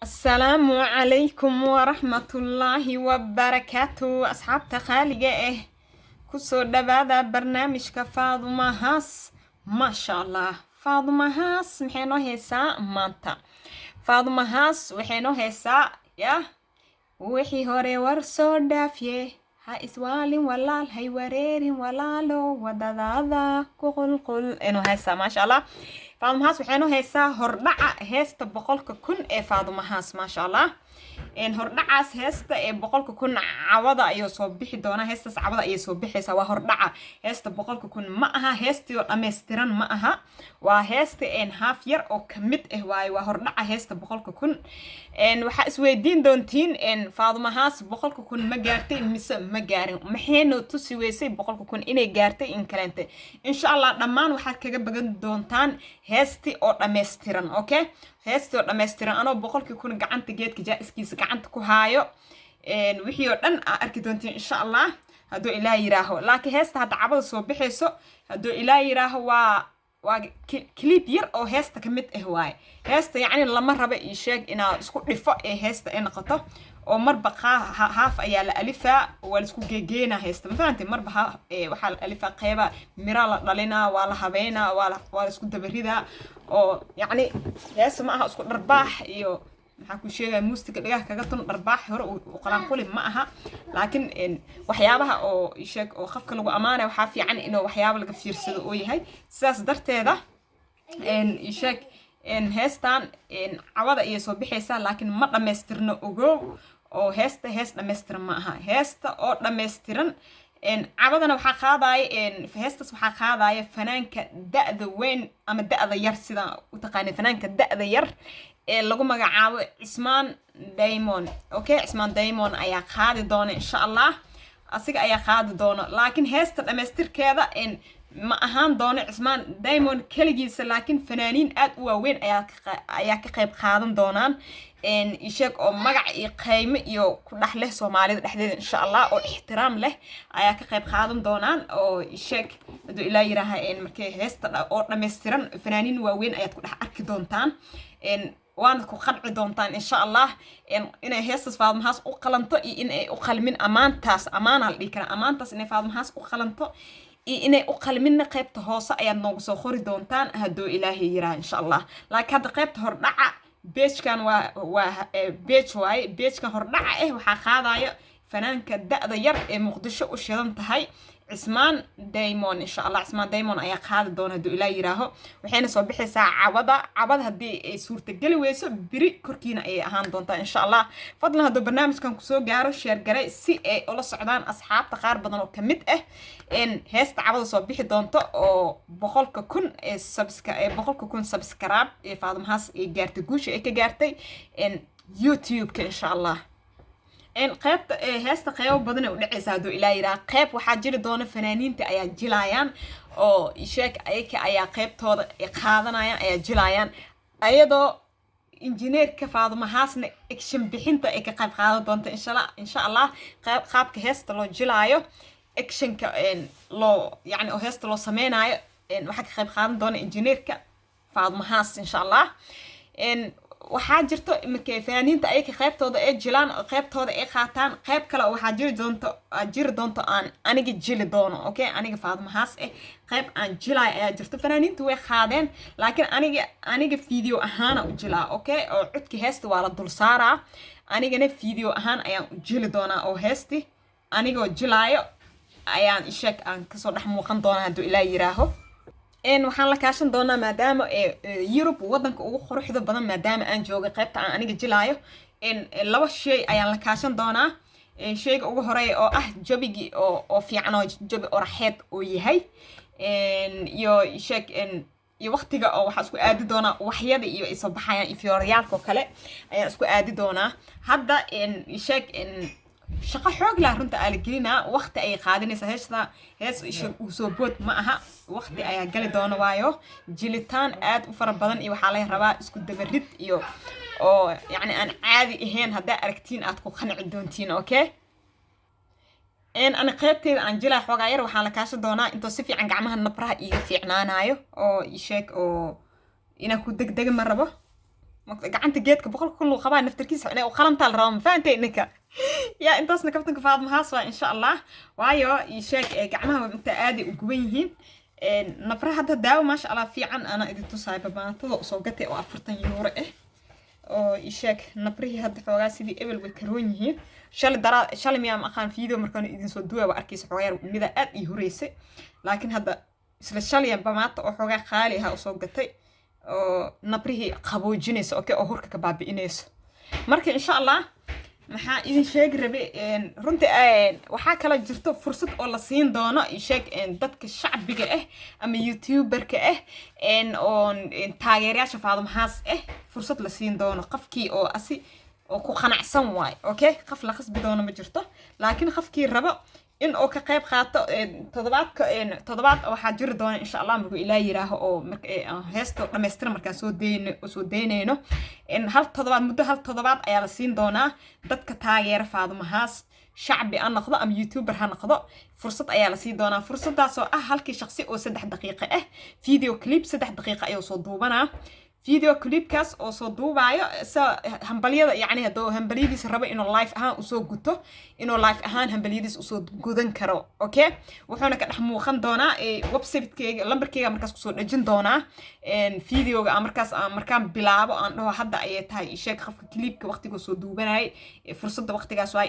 السلام عليكم ورحمة الله وبركاته أصحاب تخالي كسو دبادة برنامج كفاضمة هاس ما شاء الله فاضمة هاس محينو هيسا مانتا فاضمة هاس وحينو هيسا يا وحي هوري ورسو دافيه ها اسوالين والال هاي وريرين والالو ودادادا قل انو هيسا ما شاء الله فاضمة هاس وحينو هيسا هردعا هيستا بقولك كن فاضمة هاس ما شاء الله hordhacaas heesta boqolka kun cawada ayuu soo bixi doonaa heestaas cawada ayay soo bixaysaa waa hordhaca heesta boqolka kun ma aha heestii oo dhammaystiran ma aha waa heesta haaf yar oo kamid ah waaye waa hordhaca heesta boqolka kun waxaa isweydiin doontiin Faadumo Haas boqolka kun ma gaartay mise ma gaarin maxayna tusi weysay boqolka kun inay gaartay in kaleente insha Allah dhammaan waxaad kaga bagan doontaan heestii oo dhammaystiran okay heestii oo dhammaystiran anoo boqolkii kun gacanta geedka jaa'iskiisa gacanta ku haayo wixii oo dhan arki doontiin insha Allah haduu Ilaahay yiraaho laakiin heesta hadda cabada soo bixayso haduu Ilaahay yiraaho waa clip yar oo heesta kamid ah waay heesta yacni lama raba ii sheeg inaa isku dhifo heesta ay noqoto oo marba haaf ayaa la alifaa waa la isku geegeena heesta ma fahanteen marba waxaa la alifaa qayba mira la dhalina waa la habeena waa la isku dabaridaa oo yacni heesta ma aha isku dharbaax iyo maxaa ku sheegay muusiga dhagaha kaga tun dharbaax hore oo qalan qulin ma aha laakiin waxyaabaha oo sheeg oo qofka lagu amaanay waxa fiican inuu waxyaabo laga fiirsado oo yahay sidaas darteeda sheeg heestan cawada iyo soo bixaysa laakiin ma dhameystirno ogow oo heesta dhameystiran ma aha heesta oo dhameystiran cabadana waxaa qaadaya heestas waxaa qaadaya fanaanka da'da weyn ama da'da yar sida u taqaanay fanaanka da'da yar lagu magacaabo Cismaan Diamond okay Cismaan Diamond ayaa qaadi doona insha Allah asiga ayaa qaadi doona laakiin heesta dhameystirkeeda ma ahaan doona Cismaan Diamond kaligiisa laakiin fanaaniin aad u waaweyn ayaa ka qayb qaadan doonaan isheeg oo magac iyo qiimo iyo ku dhaxleh Soomaalida dhexdeeda insha Allah oo ixtiraam leh ayaa ka qayb qaadan doonaan oo isheeg haduu Ilaahay yiraaha markay heesta oo dhameystiran fanaaniin waaweyn ayaad ku dhex arki doontaan waan ku qanci doontaan insha Allah inay heestas Faadumo Haas u qalanto iyo inay u qalmin amaantaas amaana la dhigana amaantaas inay Faadumo Haas u qalanto iyo inay u qalmin qaybta hoose ayaad noogu soo qori doontaan haduu Ilaahay yiraaha insha Allah laakiin hadda qaybta hordhaca beejkan waa beej waaye beejkan hordhaca waxaa qaadaya fanaanka da'da yar ee Muqdisho u shidan tahay Cismaan Diamond insha Allah Cismaan Diamond ayaa qaadi doona haduu Ilaahay yiraaho waxayna soo bixaysaa cabada hadii ay suurta gali weyso biri korkiina ay ahaan doontaa insha Allah fadlan haduu barnaamijkan ku soo gaaro share garay si ay ula socdaan asxaabta qaar badan oo kamid ah heesta cabada soo bixi doonto oo boqolka kun subscribe Faadumo Haas ay gaartay guusha ay ka gaartay YouTube-ka insha Allah qaybta heesta qaybo badan u dhacaysa haduu Ilaahay yiraahdo qayb waxaa jiri doona fanaaniinta ayaa jilayaan oo sheeg ayaka ayaa qaybtooda qaadanayaan ayaa jilayaan ayadoo injineerka Faadumo Haasna action bixinta ay ka qayb qaadan doonto insha Allah qaabka heesta loo jilaayo actionka loo yani oo heesta loo sameeynaayo waxa ka qayb qaadan doona injineerka Faadumo Haas insha Allah waxaa jirto markay fanaaniinta ay ka qaybtooda ay jilaan qaybtooda ay qaataan qayb kale waxaa jiri doonto aan aniga jili doono okay aniga Faadumo Haas qayb aan jilay ayaa jirto fanaaniintu way qaadeen laakiin aniga video ahaan u jilaa okay oo codki heesta waa la dul saaraa anigana video ahaan ayaan u jili doonaa oo heesti anigoo jilaayo ayaan isheeg aan kasoo dhex muuqan doonaa haduu Ilaahay yiraaho waxaan la kaashan doonaa maadaama Europe wadanka ugu quruxda badan maadaama aan joogo qaybta aan aniga jilaayo laba shay ayaan la kaashan doonaa shayga ugu horeeya oo ah jabigi oo fiican oo jabi oraxeed oo yahay iyo sheeg iyo waqtiga oo waxa isku aadi doonaa waxyada iyo ay soo baxayaan ifyooriyaalka kale ayaan isku aadi doonaa hadda sheeg shaqo xoog la runta aan gelina waqti ay qaadanaysa hees uu soo bood ma aha waqti ayaa gali doona waayo jilitaan aad u fara badan iyo waxa la rabaa isku dabarid iyo oo yani aan caadi ahayn hadda aragtiin aad ku qanci doontiin okay ana qaybteeda aan jilaa xogaa yar waxaan la kaashan doonaa intoo si fiican gacmaha nabraha iga fiicnaanayo oo sheeg oo ina ku degdeg ma rabo gacanta geedka boqolka kun loo qabaa naftarkiisa inay u qalantaa la rabaa faantay ninka yaa intaasna kabtanka Faaduma Haas waa insha Allah waayo ii sheeg gacmaha inta aad u guban yihiin nafra hadda daawo ma sha Allah fiican ana idin tusay babaantada soo gatay oo 40 euro oo ii sheeg nafrihi hadda xoogaa sidii ebel way karoon yihiin shalay miyaa ma aqaan video markaan idin soo duwaa waa arkaysa xoogaa yar mida aad ii horeysay laakiin hadda isla shalay babaanta oo xoogaa qaali ah oo soo gatay oo nabrihi qaboojinayso oo hurka ka baabi'inayso marka insha Allah maxaa idin sheegi rabay runtii waxaa kala jirto fursad oo la siin doono sheeg dadka shacbiga ama youtuberka oo taageerayaasha Faaduma Haas fursad la siin doono qofkii oo asi oo ku qanacsan waay okay qof la qasbi doono ma jirto laakiin qofkii rabo in oo ka qayb qaato toddobaad waxa jiri doona insha Allah markuu Ilaahay yiraaho oo heesto dhameystir markaan soo deynayno in hal toddobaad ayaa la siin doonaa dadka taageera Faaduma Haas shacbi aan noqdo ama youtuber ha noqdo fursad ayaa la siin doonaa fursadaas oo halkii shakhsi oo 3 daqiiqo video clip 3 daqiiqo ayuu soo duubanaa video clip kaas oo soo duubayo hambaliyada yani hadoo hambaliyadiisa rabo inuu live ahaan usoo guto inuu live ahaan hambaliyadiisa usoo gudan karo okay wuxuuna ka dhex muuqan doonaa website-keyga lambarkeyga markaas kusoo dhajin doonaa videoga markaan bilaabo aan dhaho hadda ayay tahay sheeg qofka clipka waqtiga soo duubanayay fursadda waqtigaas waa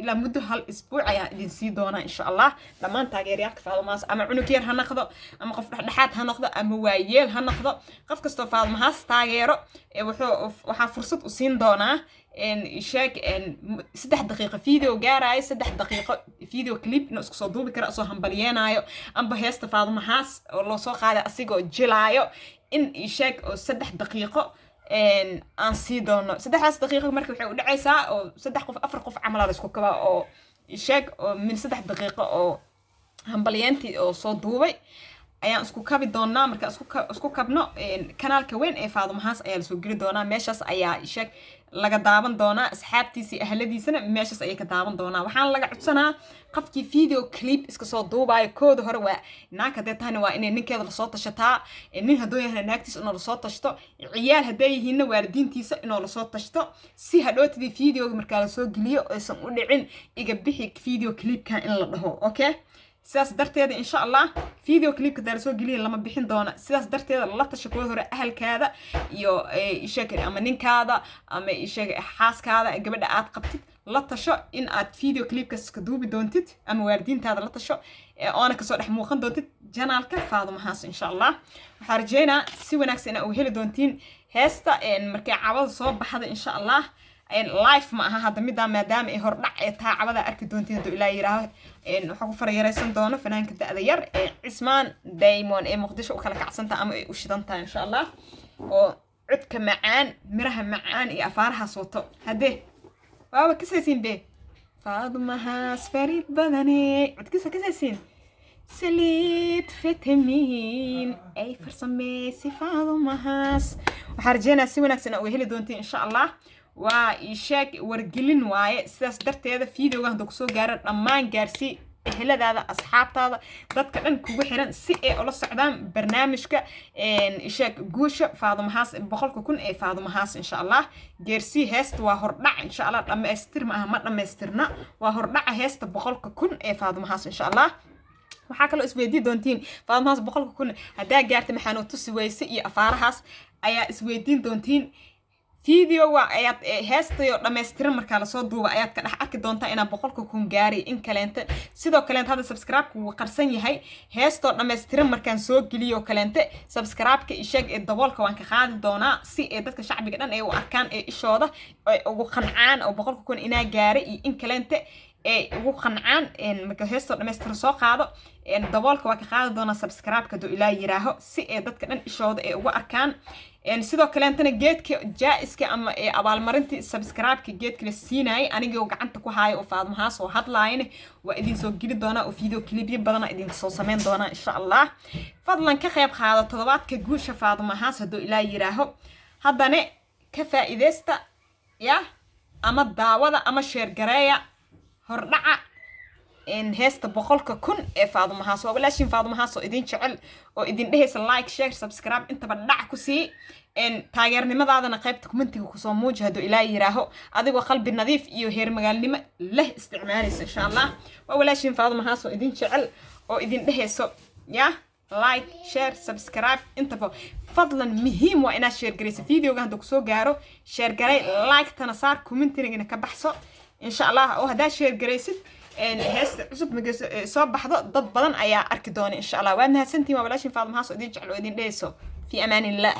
ilaa muddo hal isbuuc ayaa idin sii doonaa insha Allah dhammaan taageerayaasha Faaduma Haas ama cunug yar ha noqdo ama qof dhexdhexaad ha noqdo ama waayeel ha noqdo qof kastoo Faaduma Haas taageero waxaa fursad u siin doonaa sheeg 3 daqiiqo video gaarayo 3 daqiiqo video clip inuu isku soo duubi karo soo hambaliyeenayo amba heesta Faaduma Haas oo loo soo qaaday asigoo jilaayo in sheeg oo 3 daqiiqo aan sii doono 3 daqiiqo markii waxay u dhacaysaa oo 3 qof 4 qof camal la isku kaba oo sheeg oo min 3 daqiiqo oo hambaliyeentii oo soo duubay ayaan isku kabi doonaa marka isku kabno kanaalka weyn ee Faaduma Haas ayaa la soo geli doonaa meeshaas ayaa sheeg laga daawan doonaa asxaabtiisa ahladiisana meeshaas ayay ka daawan doonaa waxaan laga codsanaa qofkii video clip iska soo duubayo kooda hore waa naaka deetana waa inay ninkeeda la soo tashataa nin hadoo yahay naagtiisa inuu la soo tashto ciyaal haday yihiin waalidiintiisa inuu la soo tashto si hadhootidii video marka la soo geliyo aysan u dhicin iga bixi video clipkan in la dhaho okay sidaas darteeda insha Allah video clipka dal soo geliyo lama bixin doona sidaas darteeda la tasho kooda hore ahalkaada iyo sheeg ama ninkaada ama sheeg xaaskaada gabadha aad qabtid la tasho in aad video clipkaas ka duubi doontid ama waalidiintaada la tasho oo ka soo dhex muuqan doontid janaalka Faaduma Haas insha Allah waxaan rajeynaa si wanaagsan oo heli doontiin heesta markay caawada soo baxda insha Allah live ma aha hadda midda maadaama ay hordhac ee taacabada arki doontiin haduu Ilaahay yiraaho waxa ku farayaraysan doono fanaanka da'da yar Cismaan Diamond ee Muqdisho u kala kacsanta ama ay u shidantaa insha Allah oo codka macaan miraha macaan iyo afaaraha sooto hadee waaba kasaysiin be Faaduma Haas farid badane codkiisa kasaysiin سليت فيتامين أي فرصة si Faaduma Haas waxaan rajeynaa si wanaagsan oo heli doontiin insha Allah waa sheeg wargelin waaye sidaas darteeda videoga hadda ku soo gaaro dhammaan gaarsi eheladaada asxaabtaada dadka dhan kugu xiran si ay ula socdaan barnaamijka sheeg guusha Faaduma Haas 100,000 ee Faaduma Haas insha Allah gaarsi heesta waa hordhac insha Allah dhameystir ma dhameystirna waa hordhac heesta 100,000 ee Faaduma Haas insha Allah waxaa kale isweydii doontiin Faaduma Haas 100,000 hadaa gaartay maxaan u tusi weyse iyo afaarahaas ayaa isweydiin doontiin video waa ayaad heestayo dhameystiran marka la soo duuba ayaad ka dhex arki doontaa inaan 100,000 gaari in kaleenta sidoo kale hadda subscribe ku qarsan yahay heesto dhameystiran markaan soo geliyo kaleenta subscribe-ka isheeg ee daboolka waan ka qaadi doonaa si ay dadka shacbiga dhan ay u arkaan ee ishooda ay ugu qancaan oo 100,000 inaa gaaray iyo in kaleenta ee ugu qancaan marka heesto dhameystiran soo qaado daboolka waa ka qaadi doonaa subscribe-ka doo Ilaahay yiraaho si ay dadka dhan ishooda ay ugu arkaan sidoo kale antana geedka jaa-iska ama abaalmarintii subscribe-ka geedka la siinayay anigoo gacanta ku haayo oo Faaduma Haas oo hadlaayeen waa idin soo geli doonaa oo video clipyo badan idin soo sameyn doonaa insha Allah fadlan ka qayb qaado toddobaadka guusha Faaduma Haas hadoo Ilaahay yiraaho haddana ka faa'iideysta ya ama daawada ama share gareeya hordhaca إن هست بقولك كن فاضم هاسو ولاشين فاضم هاسو إدين شعل وإدين دهس لايك شير سبسكرايب أنت بدعك سي إن تاجرني ما ضعنا قيبتك منتي وخصوم مجهد إلى يراهو أذي وقلب النظيف يهير مقال لما له استعمالي إن شاء الله ولاشين فاضم هاسو إدين شعل وإدين دهسو يا لايك شير سبسكرايب انت فضلا مهم وانا شير جريس فيديو عندك سو جارو شير جري لايك تنصار كومنتينا كبحصو ان شاء الله او هدا شير جريس ان هس عصب سو بخدو dad badan ayaa arki doona insha Allah waana hasantii ma balaashin faadmo haas idin jecel oo idin dheeso fi amaan illah